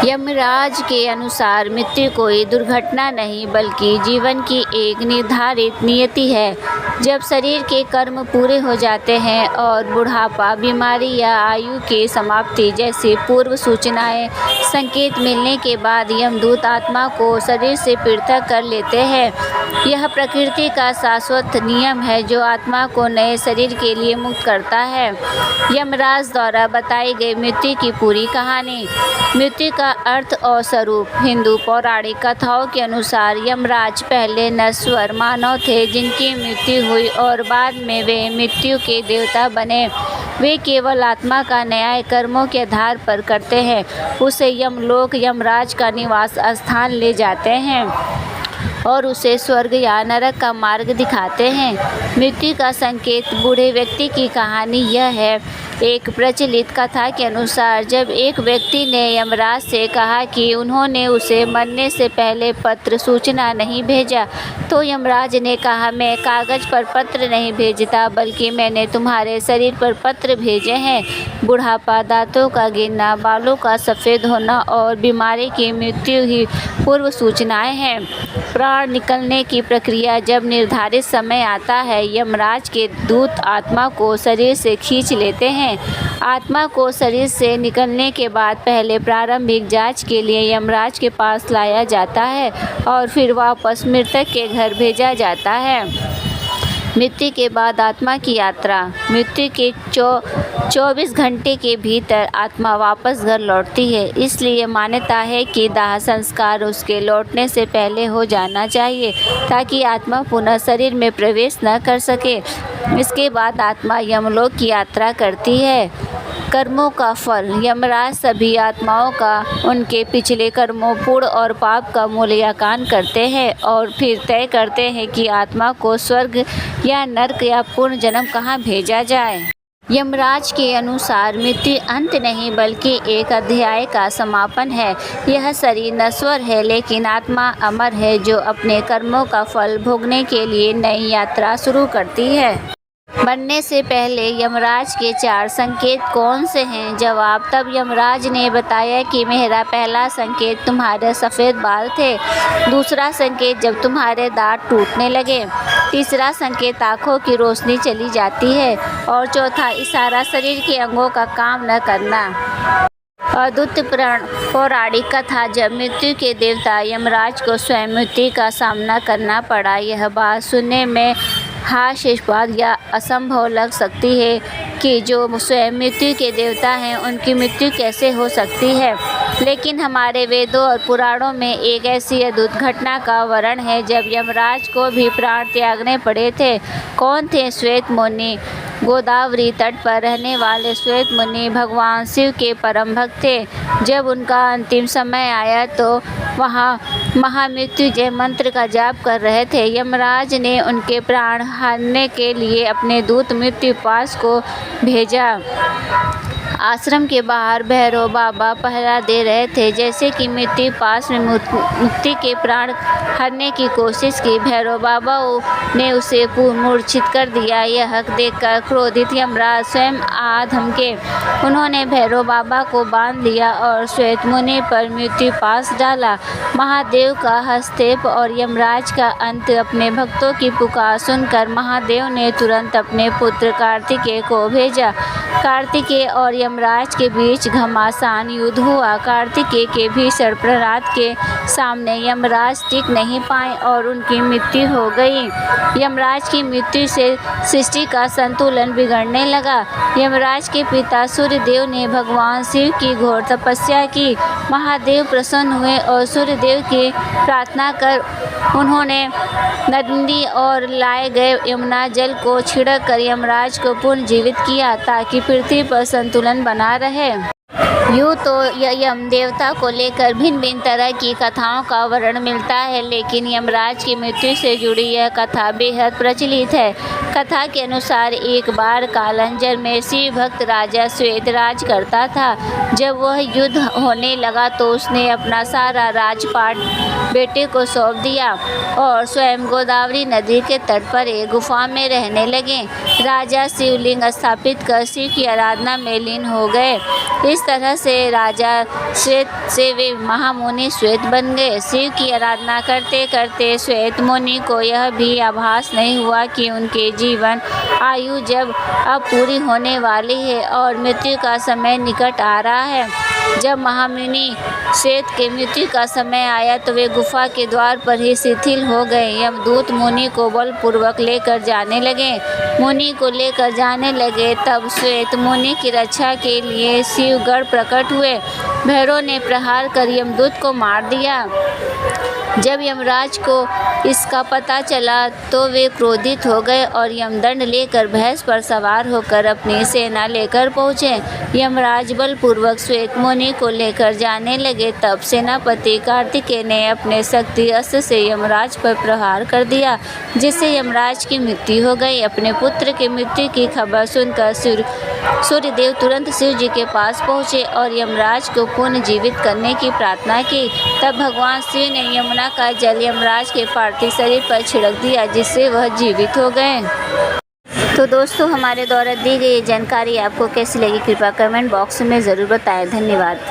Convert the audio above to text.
यमराज के अनुसार मृत्यु कोई दुर्घटना नहीं बल्कि जीवन की एक निर्धारित नियति है। जब शरीर के कर्म पूरे हो जाते हैं और बुढ़ापा, बीमारी या आयु की समाप्ति जैसी पूर्व सूचनाएं, संकेत मिलने के बाद यमदूत आत्मा को शरीर से पृथक कर लेते हैं। यह प्रकृति का शाश्वत नियम है जो आत्मा को नए शरीर के लिए मुक्त करता है। यमराज द्वारा बताई गई मृत्यु की पूरी कहानी। मृत्यु का अर्थ और स्वरूप। हिंदू पौराणिक कथाओं के अनुसार यमराज पहले नश्वर मानव थे जिनकी मृत्यु हुई और बाद में वे मृत्यु के देवता बने। वे केवल आत्मा का न्याय कर्मों के आधार पर करते हैं। उसे यमलोक यमराज का निवास स्थान ले जाते हैं और उसे स्वर्ग या नरक का मार्ग दिखाते हैं। मृत्यु का संकेत। बूढ़े व्यक्ति की कहानी यह है। एक प्रचलित कथा के अनुसार जब एक व्यक्ति ने यमराज से कहा कि उन्होंने उसे मरने से पहले पत्र सूचना नहीं भेजा, तो यमराज ने कहा, मैं कागज पर पत्र नहीं भेजता बल्कि मैंने तुम्हारे शरीर पर पत्र भेजे हैं। बुढ़ापा, दांतों का गिरना, बालों का सफ़ेद होना और बीमारी की मृत्यु ही पूर्व सूचनाएं हैं। प्राण निकलने की प्रक्रिया। जब निर्धारित समय आता है, यमराज के दूत आत्मा को शरीर से खींच लेते हैं। आत्मा को शरीर से निकलने के बाद पहले प्रारंभिक जांच के लिए यमराज के पास लाया जाता है और फिर वापस मृतक के घर भेजा जाता है। मृत्यु के बाद आत्मा की यात्रा। मृत्यु के 24 घंटे के भीतर आत्मा वापस घर लौटती है। इसलिए मान्यता है कि दाह संस्कार उसके लौटने से पहले हो जाना चाहिए ताकि आत्मा पुनः शरीर में प्रवेश न कर सके। इसके बाद आत्मा यमलोक की यात्रा करती है। कर्मों का फल। यमराज सभी आत्माओं का उनके पिछले कर्मों, पुण्य और पाप का मूल्यांकन करते हैं और फिर तय करते हैं कि आत्मा को स्वर्ग या नरक या पुनः जन्म कहाँ भेजा जाए। यमराज के अनुसार मृत्यु अंत नहीं बल्कि एक अध्याय का समापन है। यह शरीर नश्वर है लेकिन आत्मा अमर है जो अपने कर्मों का फल भोगने के लिए नई यात्रा शुरू करती है। मरने से पहले यमराज के 4 संकेत कौन से हैं? जवाब। तब यमराज ने बताया कि मेरा पहला संकेत तुम्हारे सफ़ेद बाल थे। दूसरा संकेत जब तुम्हारे दांत टूटने लगे। तीसरा संकेत आँखों की रोशनी चली जाती है और चौथा इशारा शरीर के अंगों का काम न करना। अद्भुत पौराणिक कथा। जब मृत्यु के देवता यमराज को स्वयं मृत्यु का सामना करना पड़ा। यह बात सुनने में हास्यास्पद या असंभव लग सकती है कि जो स्वयं मृत्यु के देवता हैं उनकी मृत्यु कैसे हो सकती है, लेकिन हमारे वेदों और पुराणों में एक ऐसी अद्भुत घटना का वर्णन है जब यमराज को भी प्राण त्यागने पड़े थे। कौन थे? श्वेत मुनि। गोदावरी तट पर रहने वाले श्वेत मुनि भगवान शिव के परम भक्त थे। जब उनका अंतिम समय आया तो वहाँ महामृत्युंजय मंत्र का जाप कर रहे थे। यमराज ने उनके प्राण हरने के लिए अपने दूत मृत्युपाश को भेजा। आश्रम के बाहर भैरव बाबा पहरा दे रहे थे। जैसे कि मृत्यु पास में मुक्ति के प्राण हरने की कोशिश की, भैरव बाबा ने उसे मूर्छित कर दिया। यह देखकर क्रोधित यमराज स्वयं आ धमके। उन्होंने भैरव बाबा को बांध लिया और श्वेत मुनि पर मृत्यु पास डाला। महादेव का हस्तक्षेप और यमराज का अंत। अपने भक्तों की पुकार सुनकर महादेव ने तुरंत अपने पुत्र कार्तिकेय को भेजा। कार्तिकेय और यमराज के बीच घमासान युद्ध हुआ। कार्तिकेय के भीषण प्रहार के सामने यमराज टिक नहीं पाए और उनकी मृत्यु हो गई। यमराज की मृत्यु से सृष्टि का संतुलन बिगड़ने लगा। यमराज के पिता सूर्यदेव ने भगवान शिव की घोर तपस्या की। महादेव प्रसन्न हुए और सूर्यदेव की प्रार्थना कर उन्होंने नदी और लाए गए यमुना जल को छिड़क कर यमराज को पुनर्जीवित किया ताकि पृथ्वी पर संतुलन बना रहे। यूँ तो यम देवता को लेकर भिन्न भिन्न तरह की कथाओं का वर्णन मिलता है, लेकिन यमराज की मृत्यु से जुड़ी यह कथा बेहद प्रचलित है। कथा के अनुसार एक बार कालंजर में शिव भक्त राजा श्वेत राज करता था। जब वह युद्ध होने लगा तो उसने अपना सारा राजपाट बेटे को सौंप दिया और स्वयं गोदावरी नदी के तट पर एक गुफा में रहने लगे। राजा शिवलिंग स्थापित कर शिव की आराधना में लीन हो गए। इस तरह से राजा श्वेत से वे महामुनि श्वेत बन गए। शिव की आराधना करते करते श्वेत मुनि को यह भी आभास नहीं हुआ कि उनके जीवन आयु जब अब पूरी होने वाली है और मृत्यु का समय निकट आ रहा है। जब महामुनि श्वेत के मृत्यु का समय आया तो वे गुफा के द्वार पर ही शिथिल हो गए। यमदूत मुनि को बलपूर्वक लेकर जाने लगे। मुनि को लेकर जाने लगे तब श्वेत मुनि की रक्षा के लिए शिवगण प्रकट हुए। भैरव ने प्रहार कर यमदूत को मार दिया। जब यमराज को इसका पता चला तो वे क्रोधित हो गए और यमदंड लेकर भैंस पर सवार होकर अपनी सेना लेकर पहुँचे। यमराज बलपूर्वक श्वेत मुनि को लेकर जाने लगे तब सेनापति कार्तिकेय ने अपने शक्ति अस्त्र से यमराज पर प्रहार कर दिया, जिससे यमराज की मृत्यु हो गई। अपने पुत्र की मृत्यु की खबर सुनकर सूर्यदेव तुरंत शिव जी के पास पहुँचे और यमराज को पुनर्जीवित करने की प्रार्थना की। तब भगवान शिव ने यमुना का जल यमराज के पार्थिव शरीर पर छिड़क दिया, जिससे वह जीवित हो गए। तो दोस्तों, हमारे द्वारा दी गई जानकारी आपको कैसी लगी कृपया कमेंट बॉक्स में ज़रूर बताएं। धन्यवाद।